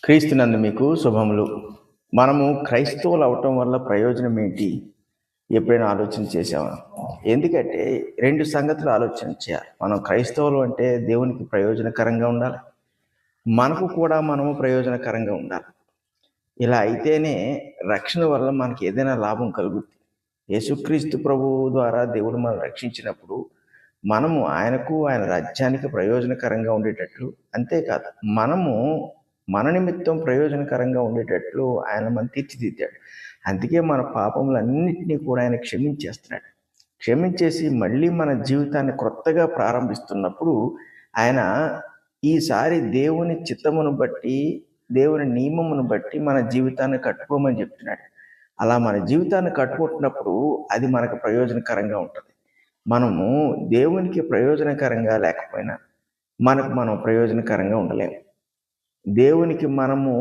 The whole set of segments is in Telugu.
క్రీస్తునందు మీకు శుభములు. మనము క్రైస్తవులు అవటం వల్ల ప్రయోజనం ఏంటి? ఎప్పుడైనా ఆలోచన చేసామా? ఎందుకంటే 2 సంగతులు ఆలోచన చేయాలి. మనం క్రైస్తవులు అంటే దేవునికి ప్రయోజనకరంగా ఉండాలి, మనకు కూడా మనము ప్రయోజనకరంగా ఉండాలి. ఇలా అయితేనే రక్షణ వల్ల మనకి ఏదైనా లాభం కలుగుతుంది. యేసుక్రీస్తు ప్రభువు ద్వారా దేవుడు మనం రక్షించినప్పుడు మనము ఆయనకు, ఆయన రాజ్యానికి ప్రయోజనకరంగా ఉండేటట్లు, అంతేకాదు మనము మన నిమిత్తం ప్రయోజనకరంగా ఉండేటట్లు ఆయన మనం తీర్చిదిద్దాడు. అందుకే మన పాపములన్నింటినీ కూడా ఆయన క్షమించేస్తున్నాడు. క్షమించేసి మళ్ళీ మన జీవితాన్ని క్రొత్తగా ప్రారంభిస్తున్నప్పుడు ఆయన ఈసారి దేవుని చిత్తమును బట్టి, దేవుని నియమమును బట్టి మన జీవితాన్ని కట్టుకోమని చెప్తున్నాడు. అలా మన జీవితాన్ని కట్టుకుంటున్నప్పుడు అది మనకు ప్రయోజనకరంగా ఉంటుంది. మనము దేవునికి ప్రయోజనకరంగా లేకపోయినా మనకు మనం ప్రయోజనకరంగా ఉండలేము. దేవునికి మనము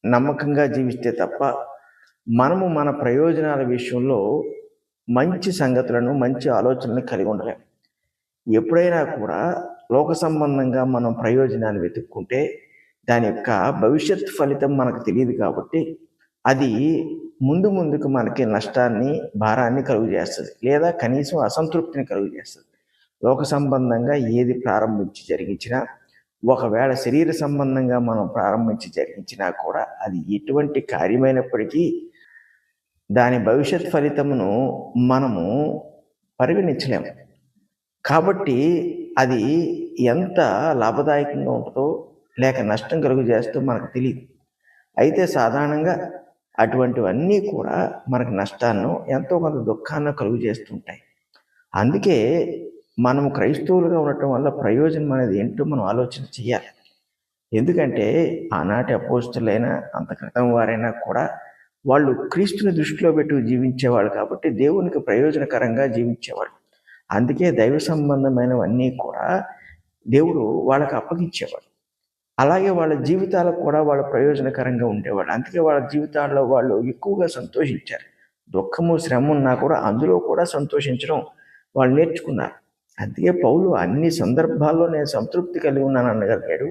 నమ్మకంగా జీవిస్తే తప్ప మనము మన ప్రయోజనాల విషయంలో మంచి సంగతులను, మంచి ఆలోచనలను కలిగి ఉండలేము. ఎప్పుడైనా కూడా లోక సంబంధంగా మనం ప్రయోజనాన్ని వెతుక్కుంటే దాని యొక్క భవిష్యత్ ఫలితం మనకు తెలియదు కాబట్టి అది ముందుకు మనకి నష్టాన్ని, భారాన్ని కలుగు చేస్తుంది, లేదా కనీసం అసంతృప్తిని కలుగు చేస్తుంది. లోక సంబంధంగా ఏది ప్రారంభించి జరిగించినా, ఒకవేళ శరీర సంబంధంగా మనం ప్రారంభించి జరిగించినా కూడా అది ఎటువంటి కార్యమైనప్పటికీ దాని భవిష్యత్ ఫలితమును మనము పరిగణించలేము. కాబట్టి అది ఎంత లాభదాయకంగా ఉంటుందో లేక నష్టం కలుగు చేస్తూ మనకు తెలియదు. అయితే సాధారణంగా అటువంటివన్నీ కూడా మనకు నష్టాన్ని, ఎంతో కొంత దుఃఖాన్ని కలుగు చేస్తుంటాయి. అందుకే మనము క్రైస్తవులుగా ఉండటం వల్ల ప్రయోజనం అనేది ఏంటో మనం ఆలోచన చేయాలి. ఎందుకంటే ఆనాటి అపోస్తులైనా, అంత క్రితం వారైనా కూడా వాళ్ళు క్రీస్తుని దృష్టిలో పెట్టి జీవించేవాళ్ళు కాబట్టి దేవునికి ప్రయోజనకరంగా జీవించేవాళ్ళు. అందుకే దైవ సంబంధమైనవన్నీ కూడా దేవుడు వాళ్ళకి అప్పగించేవాడు. అలాగే వాళ్ళ జీవితాలకు కూడా వాళ్ళు ప్రయోజనకరంగా ఉండేవాళ్ళు. అందుకే వాళ్ళ జీవితాల్లో వాళ్ళు ఎక్కువగా సంతోషించారు. దుఃఖము, శ్రమ ఉన్నా కూడా అందులో కూడా సంతోషించడం వాళ్ళు నేర్చుకున్నారు. అందుకే పౌలు అన్ని సందర్భాల్లో నేను సంతృప్తి కలిగి ఉన్నాను అనగలిగాడు.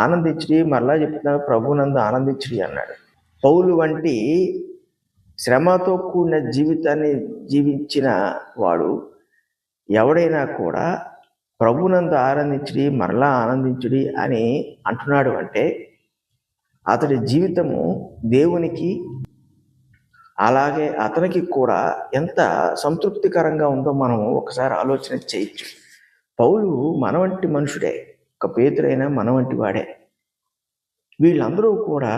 ఆనందించుడి, మరలా చెప్తున్నాను, ప్రభునందు ఆనందించుడి అన్నాడు. పౌలు వంటి శ్రమతో కూడిన జీవితాన్ని జీవించిన వాడు ఎవడైనా కూడా ప్రభునందు ఆనందించుడి, మరలా ఆనందించుడి అని అంటున్నాడు అంటే అతడి జీవితము దేవునికి, అలాగే అతనికి కూడా ఎంత సంతృప్తికరంగా ఉందో మనం ఒకసారి ఆలోచన చేయొచ్చు. పౌలు మన వంటి మనుషుడే, ఒక పేతురైనా మన వంటి వాడే. వీళ్ళందరూ కూడా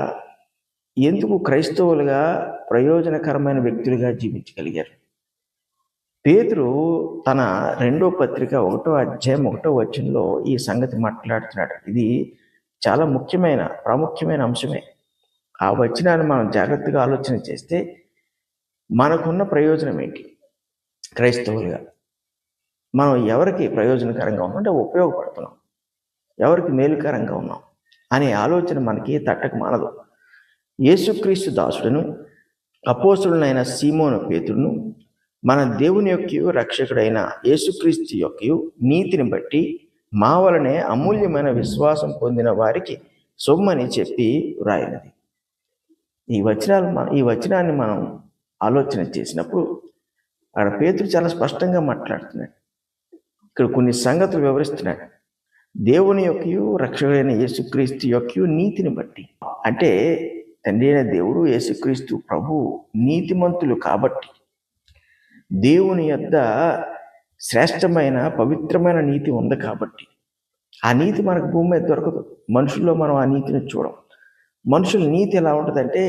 ఎందుకు క్రైస్తవులుగా ప్రయోజనకరమైన వ్యక్తులుగా జీవించగలిగారు? పేతురు తన 2వ పత్రిక 1వ అధ్యాయం 1వ వచనంలో ఈ సంగతి మాట్లాడుతున్నాడు. ఇది చాలా ప్రాముఖ్యమైన అంశమే. ఆ వచనాన్ని మనం జాగ్రత్తగా ఆలోచన చేస్తే మనకున్న ప్రయోజనం ఏంటి? క్రైస్తవులుగా మనం ఎవరికి ప్రయోజనకరంగా ఉన్నాం, అంటే ఉపయోగపడుతున్నాం, ఎవరికి మేలుకరంగా ఉన్నాం అనే ఆలోచన మనకి తట్టక మానదు. యేసుక్రీస్తు దాసుడును అపోస్తులైన సీమోను పేతురును మన దేవుని యొక్క రక్షకుడైన యేసుక్రీస్తు యొక్క నీతిని బట్టి మా వలనే అమూల్యమైన విశ్వాసం పొందిన వారికి సొమ్మని చెప్పి వ్రాయినది. ఈ వచనాన్ని మనం ఆలోచన చేసినప్పుడు అక్కడ పేతురు చాలా స్పష్టంగా మాట్లాడుతున్నాడు. ఇక్కడ కొన్ని సంగతులు వివరిస్తున్నాడు. దేవుని యొక్క రక్షకుడైన యేసుక్రీస్తు యొక్క నీతిని బట్టి, అంటే తండ్రి అయిన దేవుడు, యేసుక్రీస్తు ప్రభు నీతిమంతులు కాబట్టి దేవుని యొద్ద శ్రేష్టమైన పవిత్రమైన నీతి ఉంది కాబట్టి ఆ నీతి మనకు భూమి మీద దొరకదు. మనుషుల్లో మనం ఆ నీతిని చూడం. మనుషుల నీతి ఎలా ఉంటుందంటే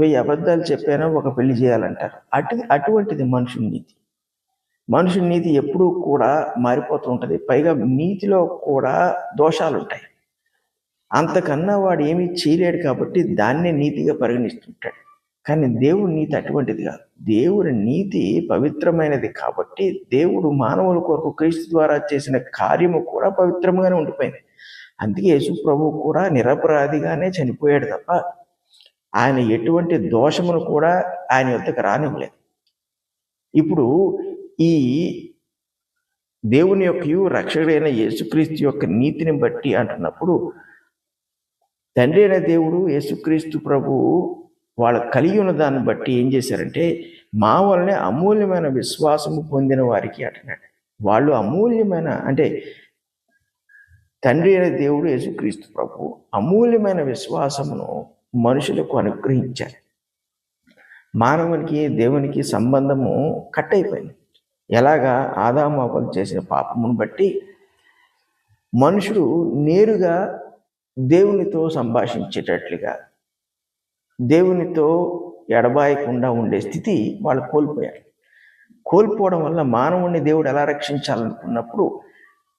1000 అబద్ధాలు చెప్పానో ఒక పెళ్లి చేయాలంటారు. అటువంటిది మనుషుల నీతి. మనుషుల నీతి ఎప్పుడూ కూడా మారిపోతూ ఉంటుంది. పైగా నీతిలో కూడా దోషాలు ఉంటాయి. అంతకన్నా వాడు ఏమీ చేయలేడు కాబట్టి దాన్నే నీతిగా పరిగణిస్తుంటాడు. కానీ దేవుడి నీతి అటువంటిది కాదు. దేవుడి నీతి పవిత్రమైనది కాబట్టి దేవుడు మానవుల కొరకు క్రీస్తు ద్వారా చేసిన కార్యము కూడా పవిత్రంగానే ఉండిపోయింది. అందుకే యేసు ప్రభువు కూడా నిరపరాధిగానే చనిపోయాడు తప్ప ఆయన ఎటువంటి దోషమును కూడా ఆయన యొద్దకు రానివ్వలేదు. ఇప్పుడు ఈ దేవుని యొక్క రక్షకుడైన యేసుక్రీస్తు యొక్క నీతిని బట్టి అంటున్నప్పుడు తండ్రి అయిన దేవుడు యేసుక్రీస్తు ప్రభువు వాళ్ళు కలిగి ఉన్న దాన్ని బట్టి ఏం చేశారంటే మా వలనే అమూల్యమైన విశ్వాసము పొందిన వారికి అంటున్నాడు. వాళ్ళు అమూల్యమైన అంటే తండ్రి అయిన దేవుడు యేసుక్రీస్తు ప్రభువు అమూల్యమైన విశ్వాసమును మనుషులకు అనుగ్రహించారు. మానవునికి దేవునికి సంబంధము కట్ అయిపోయింది. ఎలాగా ఆదాము అవ్వలు చేసిన పాపమును బట్టి మనుషుడు నేరుగా దేవునితో సంభాషించేటట్లుగా దేవునితో ఎడబాయకుండా ఉండే స్థితి వాళ్ళు కోల్పోయారు. కోల్పోవడం వల్ల మానవుడిని దేవుడు ఎలా రక్షించాలనుకున్నప్పుడు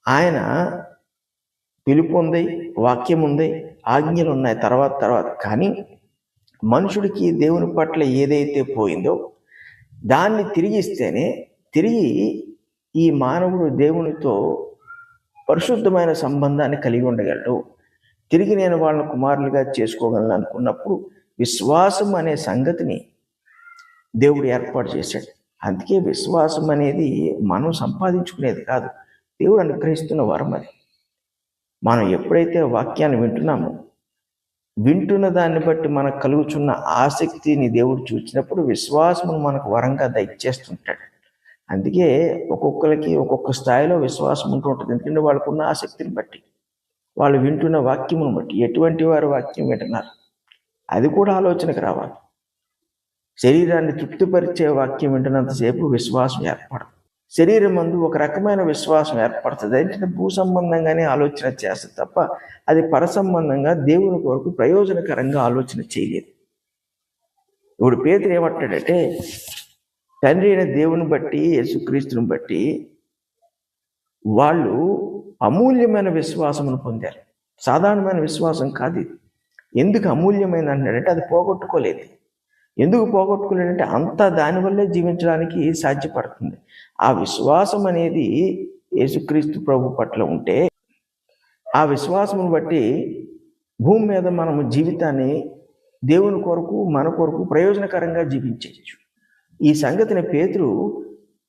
ఆయన పిలుపు ఉంది, వాక్యం ఉంది, ఆజ్ఞలు ఉన్నాయి తర్వాత కానీ మనుషుడికి దేవుని పట్ల ఏదైతే పోయిందో దాన్ని తిరిగిస్తేనే తిరిగి ఈ మానవుడు దేవునితో పరిశుద్ధమైన సంబంధాన్ని కలిగి ఉండగలడు. తిరిగి నేను వాళ్ళని కుమారులుగా చేసుకోగలను అనుకున్నప్పుడు విశ్వాసం అనే సంగతిని దేవుడు ఏర్పాటు చేశాడు. అందుకే విశ్వాసం అనేది మనం సంపాదించుకునేది కాదు, దేవుడు అనుగ్రహిస్తున్న వరం. అది మనం ఎప్పుడైతే వాక్యాన్ని వింటున్న దాన్ని బట్టి మనకు కలుగుతున్న ఆసక్తిని దేవుడు చూసినప్పుడు విశ్వాసమును మనకు వరంగా దయచేస్తుంటాడు. అందుకే ఒక్కొక్కరికి ఒక్కొక్క స్థాయిలో విశ్వాసం ఉంటూ ఉంటుంది. ఎందుకంటే వాళ్ళకున్న ఆసక్తిని బట్టి, వాళ్ళు వింటున్న వాక్యమును బట్టి, ఎటువంటి వారు వాక్యం వింటున్నారు అది కూడా ఆలోచనకు రావాలి. శరీరాన్ని తృప్తిపరిచే వాక్యం వింటున్నంతసేపు విశ్వాసం ఏర్పడదు. శరీరం మందు ఒక రకమైన విశ్వాసం ఏర్పడుతుంది. ఏంటంటే భూ సంబంధంగానే ఆలోచన చేస్తుంది తప్ప అది పరసంబంధంగా దేవుని కొరకు ప్రయోజనకరంగా ఆలోచన చేయలేదు. ఇప్పుడు పేతురు ఏమంటాడంటే తండ్రి అయిన దేవుని బట్టి యేసుక్రీస్తుని బట్టి వాళ్ళు అమూల్యమైన విశ్వాసమును పొందారు. సాధారణమైన విశ్వాసం కాదు ఇది. ఎందుకు అమూల్యమైన అంటాడంటే అది పోగొట్టుకోలేదు. ఎందుకు పోగొట్టుకోలేదంటే అంతా దానివల్లే జీవించడానికి సాధ్యపడుతుంది. ఆ విశ్వాసం అనేది యేసుక్రీస్తు ప్రభు పట్ల ఉంటే ఆ విశ్వాసమును బట్టి భూమి మీద మనము జీవితాన్ని దేవుని కొరకు మన కొరకు ప్రయోజనకరంగా జీవించవచ్చు. ఈ సంగతిని పేతురు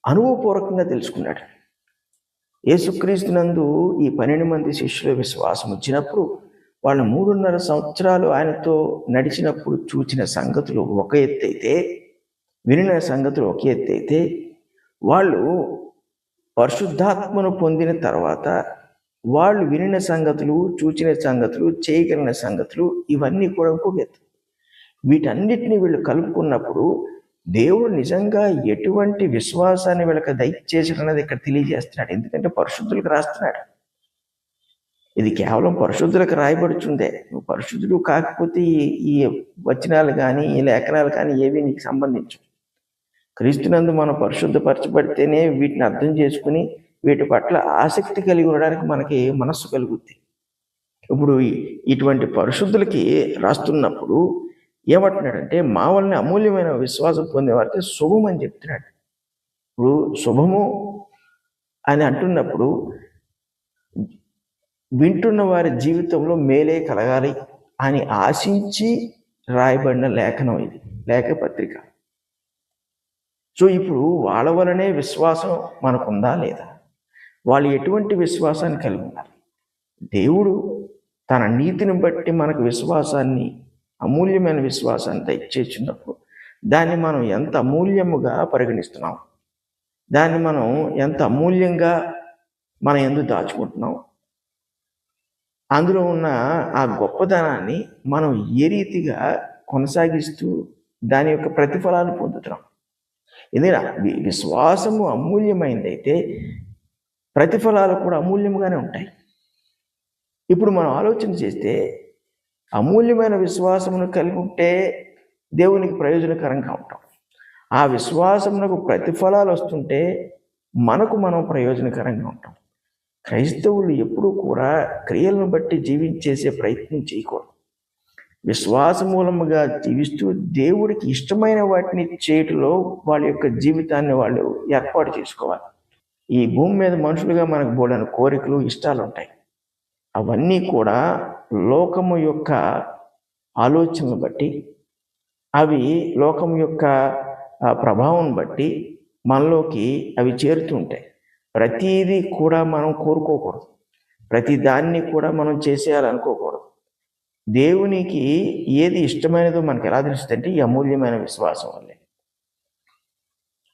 అనుభవపూర్వకంగా తెలుసుకున్నాడు. యేసుక్రీస్తునందు ఈ 12 మంది శిష్యుల విశ్వాసం వచ్చినప్పుడు వాళ్ళు 3.5 సంవత్సరాలు ఆయనతో నడిచినప్పుడు చూచిన సంగతులు ఒక ఎత్తు అయితే, వినిన సంగతులు ఒక ఎత్తు అయితే, వాళ్ళు పరిశుద్ధాత్మను పొందిన తర్వాత వాళ్ళు వినిన సంగతులు, చూచిన సంగతులు, చేయగలిగిన సంగతులు ఇవన్నీ కూడా ఇంకొక ఎత్తు. వీటన్నిటిని వీళ్ళు కలుపుకున్నప్పుడు దేవుడు నిజంగా ఎటువంటి విశ్వాసాన్ని వీళ్ళకి దయచేసినది ఇక్కడ తెలియజేస్తున్నాడు. ఎందుకంటే పరిశుద్ధులకు రాస్తున్నాడు. ఇది కేవలం పరిశుద్ధులకు రాయబడుచుందే. నువ్వు పరిశుద్ధుడు కాకపోతే ఈ వచనాలు కానీ ఈ లేఖనాలు కానీ ఏవి నీకు సంబంధించు. క్రీస్తునందు మనం పరిశుద్ధపరచబడితేనే వీటిని అర్థం చేసుకుని వీటి పట్ల ఆసక్తి కలిగి ఉండడానికి మనకి మనస్సు కలుగుద్ది. ఇప్పుడు ఇటువంటి పరిశుద్ధులకి రాస్తున్నప్పుడు ఏమంటున్నాడంటే మా వలన అమూల్యమైన విశ్వాసం పొందేవారికి శుభం అని చెప్తున్నాడు. ఇప్పుడు శుభము అని అంటున్నప్పుడు వింటున్న వారి జీవితంలో మేలే కలగాలి అని ఆశించి రాయబడిన లేఖనం ఇది, లేఖ పత్రిక. సో ఇప్పుడు వాళ్ళ వలనే విశ్వాసం మనకుందా లేదా? వాళ్ళు ఎటువంటి విశ్వాసాన్ని కలిగి ఉన్నారు? దేవుడు తన నీతిని బట్టి మనకు విశ్వాసాన్ని, అమూల్యమైన విశ్వాసాన్ని దయచేసినప్పుడు దాన్ని మనం ఎంత అమూల్యముగా పరిగణిస్తున్నాం, దాన్ని మనం ఎంత అమూల్యంగా మన యందు దాచుకుంటున్నాం, అందులో ఉన్న ఆ గొప్పదనాన్ని మనం ఏ రీతిగా కొనసాగిస్తూ దాని యొక్క ప్రతిఫలాన్ని పొందుతున్నాం. ఎందుకంటే విశ్వాసము అమూల్యమైనదైతే ప్రతిఫలాలు కూడా అమూల్యంగానే ఉంటాయి. ఇప్పుడు మనం ఆలోచన చేస్తే అమూల్యమైన విశ్వాసమును కలిగి ఉంటే దేవునికి ప్రయోజనకరంగా ఉంటాం. ఆ విశ్వాసమునకు ప్రతిఫలాలు వస్తుంటే మనకు మనం ప్రయోజనకరంగా ఉంటాం. క్రైస్తవులు ఎప్పుడూ కూడా క్రియలను బట్టి జీవించేసే ప్రయత్నం చేయకూడదు. విశ్వాస మూలముగా జీవిస్తూ దేవుడికి ఇష్టమైన వాటిని చేయటంలో వాళ్ళ యొక్క జీవితాన్ని వాళ్ళు ఏర్పాటు చేసుకోవాలి. ఈ భూమి మీద మనుషులుగా మనకు బోలని కోరికలు, ఇష్టాలు ఉంటాయి. అవన్నీ కూడా లోకము యొక్క ఆలోచనను బట్టి, అవి లోకం యొక్క ప్రభావం బట్టి మనలోకి అవి చేరుతూ ఉంటాయి. ప్రతిదీ కూడా మనం కోరుకోకూడదు, ప్రతి దాన్ని కూడా మనం చేసేయాలనుకోకూడదు. దేవునికి ఏది ఇష్టమైనదో మనకు ఎలా తెలుస్తుందంటే ఈ అమూల్యమైన విశ్వాసం వల్లే.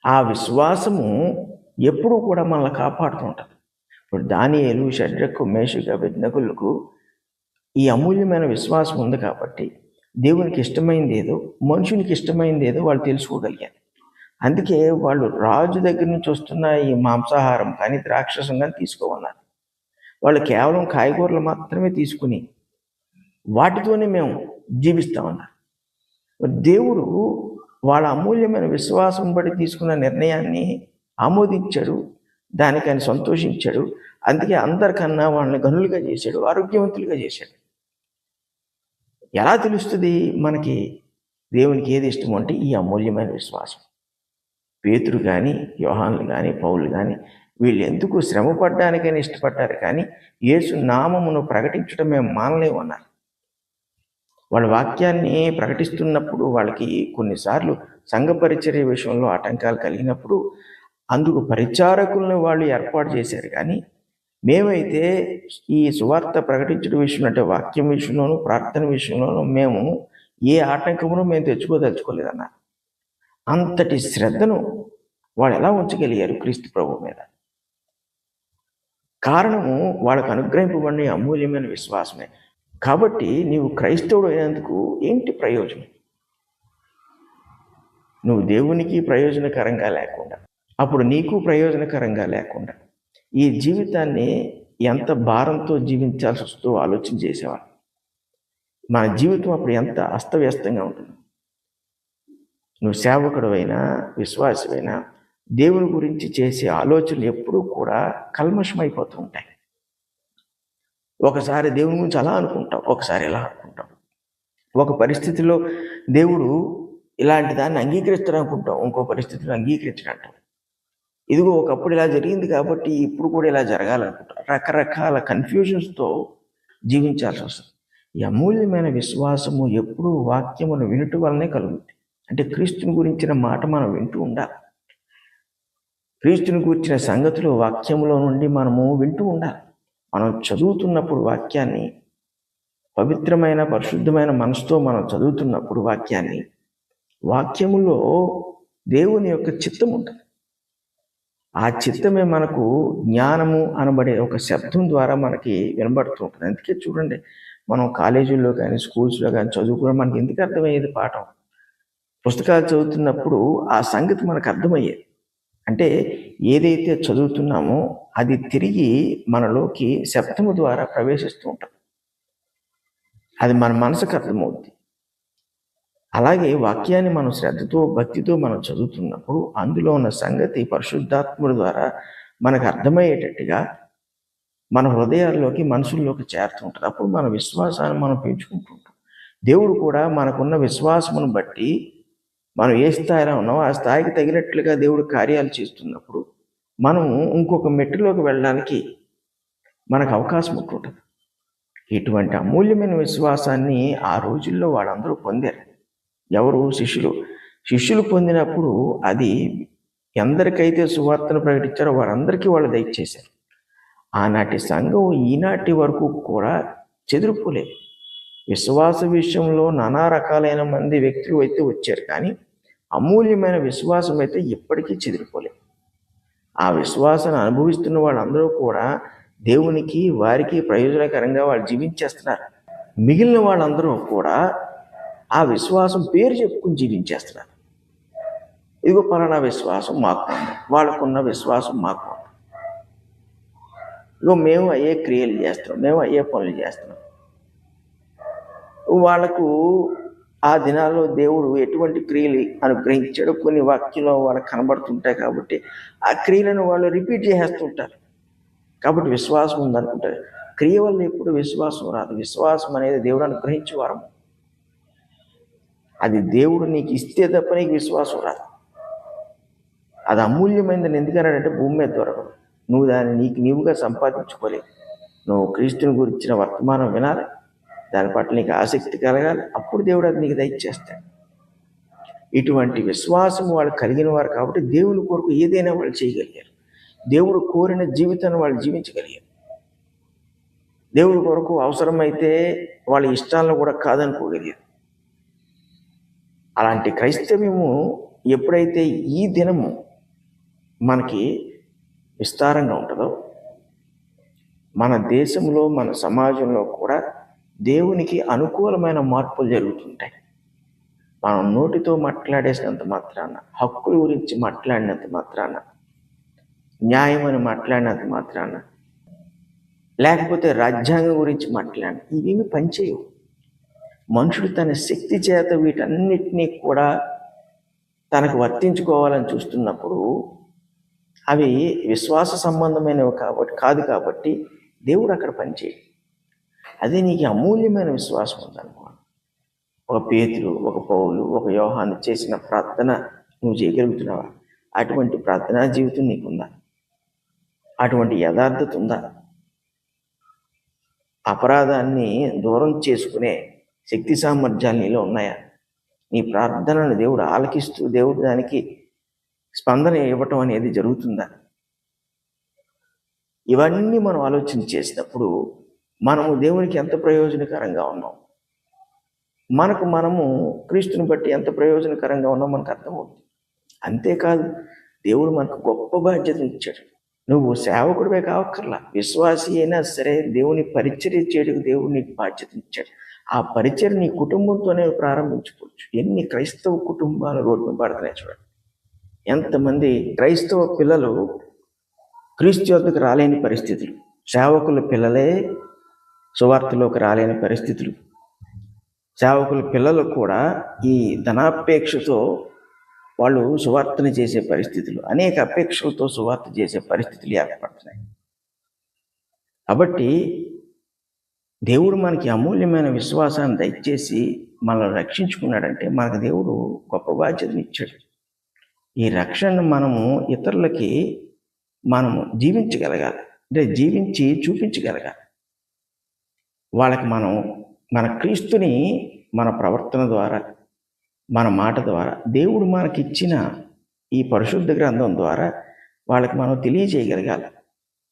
ఆ విశ్వాసము ఎప్పుడూ కూడా మనల్ని కాపాడుతూ ఉంటుంది. ఇప్పుడు దానియేలు, షడ్రకు, మేషకు, అబేద్నెగోలకు ఈ అమూల్యమైన విశ్వాసం ఉంది కాబట్టి దేవునికి ఇష్టమైంది ఏదో, మనుషునికి ఇష్టమైంది ఏదో వాళ్ళు తెలుసుకోగలిగారు. అందుకే వాళ్ళు రాజు దగ్గర నుంచి వస్తున్న ఈ మాంసాహారం కానీ ద్రాక్షసం కానీ తీసుకోమన్నారు. వాళ్ళు కేవలం కాయగూరలు మాత్రమే తీసుకుని వాటితోనే మేము జీవిస్తామన్నారు. దేవుడు వాళ్ళ అమూల్యమైన విశ్వాసం బట్టి తీసుకున్న నిర్ణయాన్ని ఆమోదించాడు, దానికి ఆయన సంతోషించాడు. అందుకే అందరికన్నా వాళ్ళని గనులుగా చేశాడు, ఆరోగ్యవంతులుగా చేశాడు. ఎలా తెలుస్తుంది మనకి దేవునికి ఏది ఇష్టమో అంటే ఈ అమూల్యమైన విశ్వాసం. పేతురు కానీ, యోహానులు కానీ, పౌలు కానీ వీళ్ళు ఎందుకు శ్రమ పడ్డానికైనా ఇష్టపడ్డారు, కానీ యేసు నామమును ప్రకటించడం మేము మానలేమన్నారు. వాళ్ళ వాక్యాన్ని ప్రకటిస్తున్నప్పుడు వాళ్ళకి కొన్నిసార్లు సంఘ పరిచర్య విషయంలో ఆటంకాలు కలిగినప్పుడు అందుకు పరిచారకులను వాళ్ళు ఏర్పాటు చేశారు. కానీ మేమైతే ఈ సువార్త ప్రకటించడం విషయంలో, అంటే వాక్యం విషయంలోనూ ప్రార్థన విషయంలోనూ మేము ఏ ఆటంకమును మేము తెచ్చుకోదలుచుకోలేదన్నారు. అంతటి శ్రద్ధను వాళ్ళు ఎలా ఉంచగలిగారు క్రీస్తు ప్రభు మీద? కారణము వాళ్ళకు అనుగ్రహింపబడిన అమూల్యమైన విశ్వాసమే. కాబట్టి నీవు క్రైస్తవుడు అయినందుకు ఏంటి ప్రయోజనం? నువ్వు దేవునికి ప్రయోజనకరంగా లేకుండా, అప్పుడు నీకు ప్రయోజనకరంగా లేకుండా ఈ జీవితాన్ని ఎంత భారంతో జీవించాల్సి వస్తుందో ఆలోచన చేసేవాడు. మన జీవితం అప్పుడు ఎంత అస్తవ్యస్తంగా ఉంటుంది. నువ్వు సేవకుడవైనా విశ్వాసమైనా దేవుని గురించి చేసే ఆలోచనలు ఎప్పుడూ కూడా కల్మషమైపోతూ ఉంటాయి. ఒకసారి దేవుని గురించి అలా అనుకుంటాం, ఒకసారి ఇలా అనుకుంటాం. ఒక పరిస్థితిలో దేవుడు ఇలాంటి దాన్ని అంగీకరిస్తాడు అనుకుంటాం, ఇంకో పరిస్థితిలో అంగీకరించడంటాం. ఇదిగో ఒకప్పుడు ఇలా జరిగింది కాబట్టి ఇప్పుడు కూడా ఇలా జరగాలనుకుంటాం. రకరకాల కన్ఫ్యూజన్స్తో జీవించాల్సి వస్తుంది. ఈ అమూల్యమైన విశ్వాసము ఎప్పుడూ వాక్యమును వినుట వల్లనే కలుగుతుంది. అంటే క్రీస్తుని గురించిన మాట మనం వింటూ ఉండాలి. క్రీస్తుని గురించిన సంగతులు వాక్యములో నుండి మనము వింటూ ఉండాలి. మనం చదువుతున్నప్పుడు వాక్యాన్ని పవిత్రమైన పరిశుద్ధమైన మనసుతో మనం చదువుతున్నప్పుడు వాక్యములో దేవుని యొక్క చిత్తం ఉంటుంది. ఆ చిత్తమే మనకు జ్ఞానము అనబడే ఒక శబ్దం ద్వారా మనకి వినబడుతూ ఉంటుంది. అందుకే చూడండి, మనం కాలేజీల్లో కానీ స్కూల్స్లో కానీ చదువుకున్న మనకి ఎందుకు అర్థమయ్యేది పాఠం? పుస్తకాలు చదువుతున్నప్పుడు ఆ సంగతి మనకు అర్థమయ్యేది. అంటే ఏదైతే చదువుతున్నామో అది తిరిగి మనలోకి శబ్దము ద్వారా ప్రవేశిస్తూ ఉంటుంది. అది మన మనసుకు అర్థమవుద్ది. అలాగే వాక్యాన్ని మనం శ్రద్ధతో భక్తితో మనం చదువుతున్నప్పుడు అందులో ఉన్న సంగతి పరిశుద్ధాత్ముడి ద్వారా మనకు అర్థమయ్యేటట్టుగా మన హృదయాల్లోకి మనసుల్లోకి చేరుతూ ఉంటుంది. అప్పుడు మన విశ్వాసాన్ని మనం పెంచుకుంటుంటాం. దేవుడు కూడా మనకున్న విశ్వాసమును బట్టి మనం ఏ స్థాయిలో ఉన్నామో ఆ స్థాయికి తగినట్లుగా దేవుడు కార్యాలు చేస్తున్నప్పుడు మనం ఇంకొక మెట్టులోకి వెళ్ళడానికి మనకు అవకాశం ఉంటుంటుంది. ఇటువంటి అమూల్యమైన విశ్వాసాన్ని ఆ రోజుల్లో వాళ్ళందరూ పొందారు. ఎవరు? శిష్యులు పొందినప్పుడు అది ఎందరికైతే సువార్తను ప్రకటించారో వారందరికీ వాళ్ళు దయచేశారు. ఆనాటి సంఘం ఈనాటి వరకు కూడా చెదిరిపోలేదు. విశ్వాస విషయంలో నానా రకాలైన మంది వ్యక్తులు అయితే వచ్చారు, కానీ అమూల్యమైన విశ్వాసం అయితే ఎప్పటికీ చెదిరిపోలేదు. ఆ విశ్వాసాన్ని అనుభవిస్తున్న వాళ్ళందరూ కూడా దేవునికి వారికి ప్రయోజనకరంగా వాళ్ళు జీవించేస్తున్నారు. మిగిలిన వాళ్ళందరూ కూడా ఆ విశ్వాసం పేరు చెప్పుకుని జీవించేస్తున్నారు. ఇదిగో పలానా విశ్వాసం మాకు ఉంది, వాళ్ళకున్న విశ్వాసం మాకు ఉంది, ఇదిగో మేము అయ్యే క్రియలు చేస్తున్నాం, మేము అయ్యే పనులు చేస్తున్నాం. వాళ్లకు ఆ దినాల్లో దేవుడు ఎటువంటి క్రియలు అనుగ్రహించాడో కొన్ని వాక్యంలో వాళ్ళకి కనబడుతుంటాయి. కాబట్టి ఆ క్రియలను వాళ్ళు రిపీట్ చేసేస్తుంటారు. కాబట్టి విశ్వాసం ఉందనుకుంటారు. క్రియ వల్ల ఎప్పుడు విశ్వాసం రాదు. విశ్వాసం అనేది దేవుడు అనుగ్రహించే వరం. అది దేవుడు నీకు ఇస్తే తప్ప నీకు విశ్వాసం రాదు. అది అమూల్యమైనదని ఎందుకన్నాడంటే భూమి మీద దొరకదు. నువ్వు దాన్ని నీవుగా సంపాదించుకోలేవు. నువ్వు క్రీస్తుని గురించిన వర్తమానం వినాలి, దాని పట్ల నీకు ఆసక్తి కలగాలి, అప్పుడు దేవుడు అది నీకు దయచేస్తాడు. ఇటువంటి విశ్వాసం వాళ్ళు కలిగిన వారు కాబట్టి దేవుని కొరకు ఏదైనా వాళ్ళు చేయగలిగారు. దేవుడు కోరిన జీవితాన్ని వాళ్ళు జీవించగలిగారు. దేవుడి కొరకు అవసరమైతే వాళ్ళ ఇష్టాలను కూడా కాదనుకోగలిగారు. అలాంటి క్రైస్తవ్యము ఎప్పుడైతే ఈ దినము మనకి విస్తారంగా ఉంటుందో, మన దేశంలో మన సమాజంలో కూడా దేవునికి అనుకూలమైన మార్పులు జరుగుతుంటాయి. మనం నోటితో మాట్లాడేసినంత మాత్రాన, హక్కుల గురించి మాట్లాడినంత మాత్రాన, న్యాయం అని మాట్లాడినంత మాత్రాన, లేకపోతే రాజ్యాంగం గురించి మాట్లాడిన ఇవేమి పనిచేయవు. మనుషుడు తన శక్తి చేత వీటన్నిటినీ కూడా తనకు వర్తించుకోవాలని చూస్తున్నప్పుడు అవి విశ్వాస సంబంధమైనవి కాబట్టి దేవుడు అక్కడ పనిచేయడు. అదే నీకు అమూల్యమైన విశ్వాసం ఉందనుకో, ఒక పేతురు, ఒక పౌలు, ఒక యోహాను చేసిన ప్రార్థన నువ్వు చేయగలుగుతున్నావా? అటువంటి ప్రార్థనా జీవితం నీకుందా? అటువంటి యథార్థత ఉందా? అపరాధాన్ని దూరం చేసుకునే శక్తి సామర్థ్యాలు నీలో ఉన్నాయా? నీ ప్రార్థనను దేవుడు ఆలకిస్తూ దేవుడు దానికి స్పందన ఇవ్వటం అనేది జరుగుతుందా? ఇవన్నీ మనం ఆలోచన చేసినప్పుడు మనము దేవునికి ఎంత ప్రయోజనకరంగా ఉన్నాం, మనము క్రీస్తుని బట్టి ఎంత ప్రయోజనకరంగా ఉన్నాం మనకు అర్థమవుతుంది. అంతేకాదు, దేవుడు మనకు గొప్ప బాధ్యతను ఇచ్చాడు. నువ్వు సేవకుడివే కావక్కర్లా, విశ్వాసి అయినా సరే దేవుని పరిచర్య చేయడానికి దేవుడు నీకు బాధ్యత ఇచ్చాడు. ఆ పరిచర్య నీ కుటుంబంతోనే ప్రారంభించుకోవచ్చు. ఎన్ని క్రైస్తవ కుటుంబాలు రోడ్డు మీద పడుతున్నాయి చూడండి. ఎంతమంది క్రైస్తవ పిల్లలు క్రీస్తు యొద్దకు రాలేని పరిస్థితులు, సేవకుల పిల్లలే సువార్తలోకి రాలేని పరిస్థితులు, సేవకుల పిల్లలు కూడా ఈ ధనాపేక్షతో వాళ్ళు సువార్తను చేసే పరిస్థితులు, అనేక అపేక్షలతో సువార్త చేసే పరిస్థితులు ఏర్పడుతున్నాయి. కాబట్టి దేవుడు మనకి అమూల్యమైన విశ్వాసాన్ని దయచేసి మనల్ని రక్షించుకున్నాడంటే మనకు దేవుడు గొప్ప బాధ్యతను ఇచ్చాడు. ఈ రక్షణను మనము ఇతరులకి మనము జీవించగలగాలి, అంటే జీవించి చూపించగలగాలి. వాళ్ళకి మన క్రీస్తుని మన ప్రవర్తన ద్వారా, మన మాట ద్వారా, దేవుడు మనకిచ్చిన ఈ పరిశుద్ధ గ్రంథం ద్వారా వాళ్ళకి మనం తెలియజేయగలగాలి.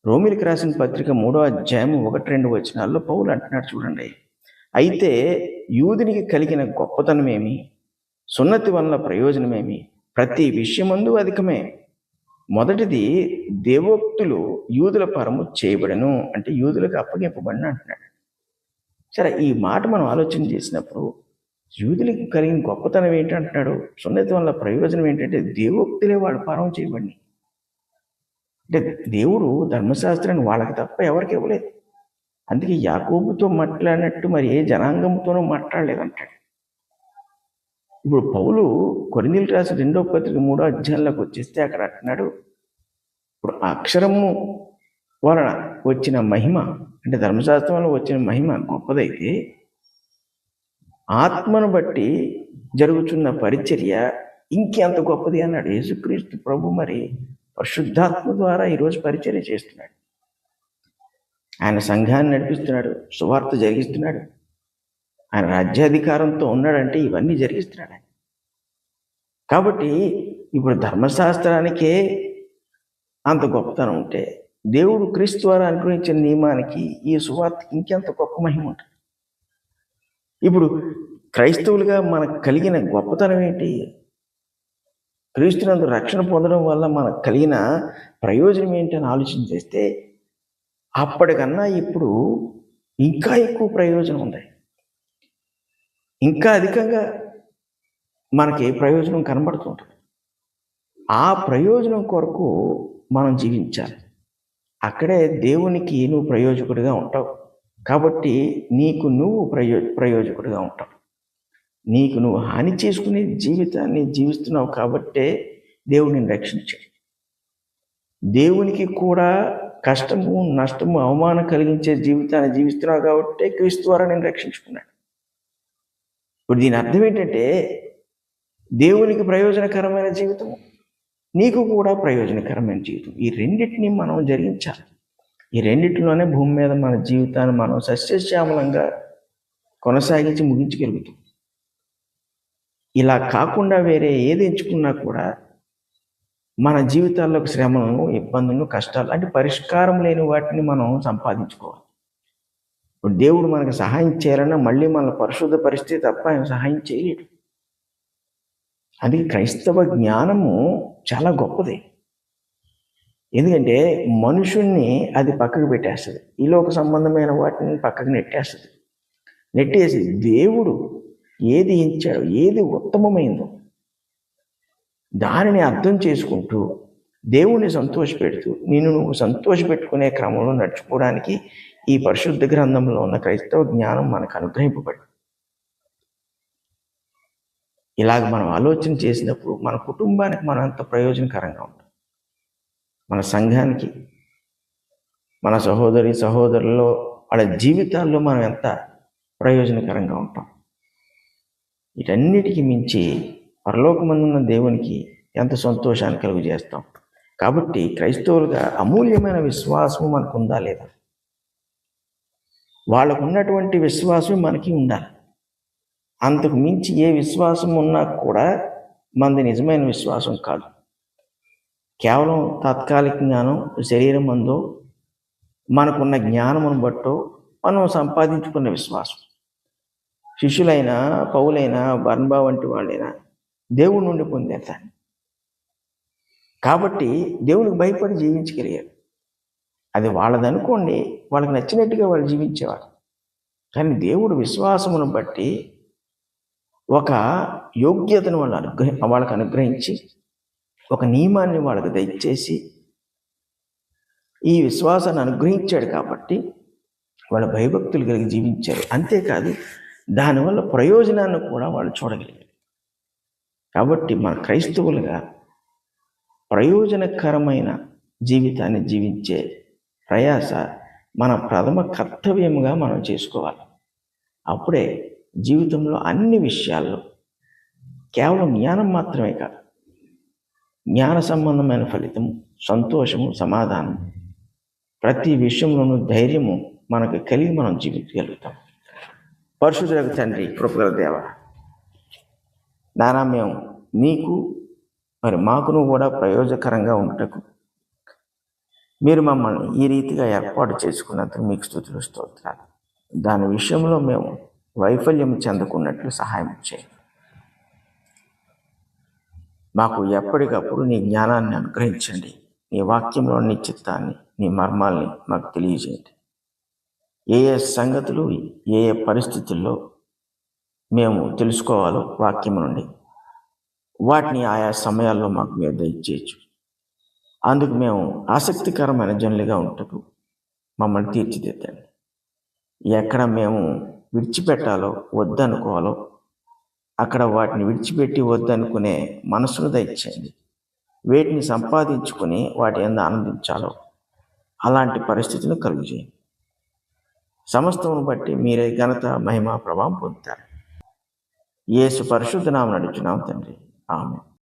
రోమిలికి రాసిన పత్రిక 3వ అధ్యాయం 1-2 వచనాల్లో పౌలు అంటున్నాడు చూడండి. అయితే యూదునికి కలిగిన గొప్పతనమేమి, సున్నతి వల్ల ప్రయోజనమేమి, ప్రతి విషయమందు అధికమే. మొదటిది దేవోక్తులు యూదుల పరము చేయబడను, అంటే యూదులకు అప్పగింపబడిన అంటున్నాడు. సరే, ఈ మాట మనం ఆలోచన చేసినప్పుడు యూదులకు కలిగిన గొప్పతనం ఏంటి అంటున్నాడు, సున్నతి వల్ల ప్రయోజనం ఏంటంటే దేవోక్తులే వాళ్ళ పరం చేయబడి, అంటే దేవుడు ధర్మశాస్త్రాన్ని వాళ్ళకి తప్ప ఎవరికి ఇవ్వలేదు. అందుకే యాకోబుతో మాట్లాడినట్టు మరి ఏ జనాంగంతోనూ మాట్లాడలేదంటాడు. ఇప్పుడు పౌలు కొరింథీయులకు రాసిన 2వ పత్రిక 3వ అధ్యాయంలోకి వచ్చేస్తే అక్కడ అంటున్నాడు, ఇప్పుడు అక్షరము వలన వచ్చిన మహిమ, అంటే ధర్మశాస్త్రం వల్ల వచ్చిన మహిమ గొప్పదైతే ఆత్మను బట్టి జరుగుతున్న పరిచర్య ఇంకెంత గొప్పది అన్నాడు. యేసుక్రీస్తు ప్రభు మరి పరిశుద్ధాత్మ ద్వారా ఈరోజు పరిచర్య చేస్తున్నాడు. ఆయన సంఘాన్ని నడిపిస్తున్నాడు, సువార్త జరిగిస్తున్నాడు. ఆయన రాజ్యాధికారంతో ఉన్నాడంటే ఇవన్నీ జరిగిస్తున్నాడు ఆయన. కాబట్టి ఇప్పుడు ధర్మశాస్త్రానికే అంత గొప్పతనం ఉంటే దేవుడు క్రీస్తు ద్వారా అనుగ్రహించిన నియమానికి ఈ సువార్తకి ఇంకెంత గొప్ప మహిమ ఉంటుంది. ఇప్పుడు క్రైస్తవులుగా మనకు కలిగిన గొప్పతనం ఏంటి? క్రీస్తునందు రక్షణ పొందడం వల్ల మనకు కలిగిన ప్రయోజనం ఏంటి అని ఆలోచన చేస్తే అప్పటికన్నా ఇప్పుడు ఇంకా ఎక్కువ ప్రయోజనం ఉంది. ఇంకా అధికంగా మనకి ప్రయోజనం కనబడుతుంటుంది. ఆ ప్రయోజనం కొరకు మనం జీవించాలి. అక్కడే దేవునికి నువ్వు ప్రయోజకుడిగా ఉంటావు. కాబట్టి నీకు నువ్వు ప్రయోజకుడిగా ఉంటావు. నీకు నువ్వు హాని చేసుకునే జీవితాన్ని జీవిస్తున్నావు కాబట్టే దేవుడు నిన్ను రక్షించాడు. దేవునికి కూడా కష్టము, నష్టము, అవమానం కలిగించే జీవితాన్ని జీవిస్తున్నావు కాబట్టే క్రీస్తు ద్వారా నేను రక్షించుకున్నాడు. ఇప్పుడు దీని అర్థం ఏంటంటే దేవునికి ప్రయోజనకరమైన జీవితము, నీకు కూడా ప్రయోజనకరమైన జీవితం, ఈ రెండింటినీ మనం జరిగించాలి. ఈ రెండింటిలోనే భూమి మీద మన జీవితాన్ని మనం సస్యశ్యామలంగా కొనసాగించి ముగించగలుగుతాం. ఇలా కాకుండా వేరే ఏది ఎంచుకున్నా కూడా మన జీవితాల్లోకి శ్రమలను, ఇబ్బందులను, కష్టాలు అంటే పరిష్కారం లేని వాటిని మనం సంపాదించుకోవాలి. దేవుడు మనకు సహాయం చేయాలన్నా మళ్ళీ మన పరిశుద్ధ పరిస్థితి తప్ప ఆయన సహాయం చేయలేడు. అందుకే క్రైస్తవ జ్ఞానము చాలా గొప్పది. ఎందుకంటే మనుషుణ్ణి అది పక్కకు పెట్టేస్తుంది, ఈ లోక సంబంధమైన వాటిని పక్కకు నెట్టేసి దేవుడు ఏది ఇచ్చాడో, ఏది ఉత్తమమైందో దానిని అర్థం చేసుకుంటూ దేవుణ్ణి సంతోషపెడుతూ నువ్వు సంతోషపెట్టుకునే క్రమంలో నడుచుకోవడానికి ఈ పరిశుద్ధ గ్రంథంలో ఉన్న క్రైస్తవ జ్ఞానం మనకు అనుగ్రహింపబడింది. ఇలాగ మనం ఆలోచన చేసినప్పుడు మన కుటుంబానికి మనం ఎంత ప్రయోజనకరంగా ఉంటాం, మన సంఘానికి, మన సహోదరుల్లో వాళ్ళ జీవితాల్లో మనం ఎంత ప్రయోజనకరంగా ఉంటాం. వీటన్నిటికీ మించి పరలోకమందున్న దేవునికి ఎంత సంతోషాన్ని కలుగజేస్తాం. కాబట్టి క్రైస్తవులుగా అమూల్యమైన విశ్వాసం మనకు ఉందా లేదా? వాళ్ళకు ఉన్నటువంటి విశ్వాసం మనకి ఉండాలి. అంతకు మించి ఏ విశ్వాసం ఉన్నా కూడా మనది నిజమైన విశ్వాసం కాదు. కేవలం తాత్కాలికంగానో శరీరం అందో మనకున్న జ్ఞానమును బట్టో మనం సంపాదించుకున్న విశ్వాసం. శిష్యులైనా, పౌలైనా, బర్నబా వంటి వాళ్ళైనా దేవుడి నుండి పొందేతాను. కాబట్టి దేవుడికి భయపడి జీవించగలిగారు. అది వాళ్ళదనుకోండి, వాళ్ళకి నచ్చినట్టుగా వాళ్ళు జీవించేవారు. కానీ దేవుడు విశ్వాసమును బట్టి ఒక యోగ్యతను వాళ్ళకి అనుగ్రహించి, ఒక నియమాన్ని వాళ్ళకి దయచేసి ఈ విశ్వాసాన్ని అనుగ్రహించాడు. కాబట్టి వాళ్ళ భయభక్తులు కలిగి జీవించారు. అంతేకాదు దానివల్ల ప్రయోజనాన్ని కూడా వాళ్ళు చూడగలిగారు. కాబట్టి మన క్రైస్తవులుగా ప్రయోజనకరమైన జీవితాన్ని జీవించే ప్రయాస మన ప్రథమ కర్తవ్యముగా మనం చేసుకోవాలి. అప్పుడే జీవితంలో అన్ని విషయాల్లో కేవలం జ్ఞానం మాత్రమే కాదు, జ్ఞాన సంబంధమైన ఫలితము, సంతోషము, సమాధానం, ప్రతి విషయంలోనూ ధైర్యము మనకు కలిగి మనం జీవించగలుగుతాం. పరిశుద్ధులకు తండ్రి, కృపగల దేవ, నానా మేము నీకు మరి మాకును కూడా ప్రయోజకరంగా ఉండటకు మీరు మమ్మల్ని ఈ రీతిగా ఏర్పాటు చేసుకున్నందుకు మీకు స్తుతులు, స్తోత్రాలు. దాని విషయంలో మేము వైఫల్యం చెందకున్నట్లు సహాయం చేయండి. మాకు ఎప్పటికప్పుడు నీ జ్ఞానాన్ని అనుగ్రహించండి. నీ వాక్యంలో నీ చిత్తాన్ని, నీ మర్మాల్ని మాకు తెలియజేయండి. ఏ ఏ సంగతులు, ఏ ఏ పరిస్థితుల్లో మేము తెలుసుకోవాలో వాక్యం నుండి వాటిని ఆయా సమయాల్లో మాకు మీరు దయచేయచ్చు. అందుకు మేము ఆసక్తికరమైన జనులుగా ఉంటూ మమ్మల్ని తీర్చిదిద్దండి. ఎక్కడ మేము విడిచిపెట్టాలో వద్దనుకోవాలో అక్కడ వాటిని విడిచిపెట్టి వద్దనుకునే మనసును దయచేయండి. వేటిని సంపాదించుకుని వాటి యందు ఆనందించాలో అలాంటి పరిస్థితిని కలుగజేయండి. సమస్తమును బట్టి మీరే ఘనత, మహిమ, ప్రభావం పొందుతారు. యేసు పరిశుద్ధ నామమున అడుగుచున్నాము తండ్రి, ఆమేన్.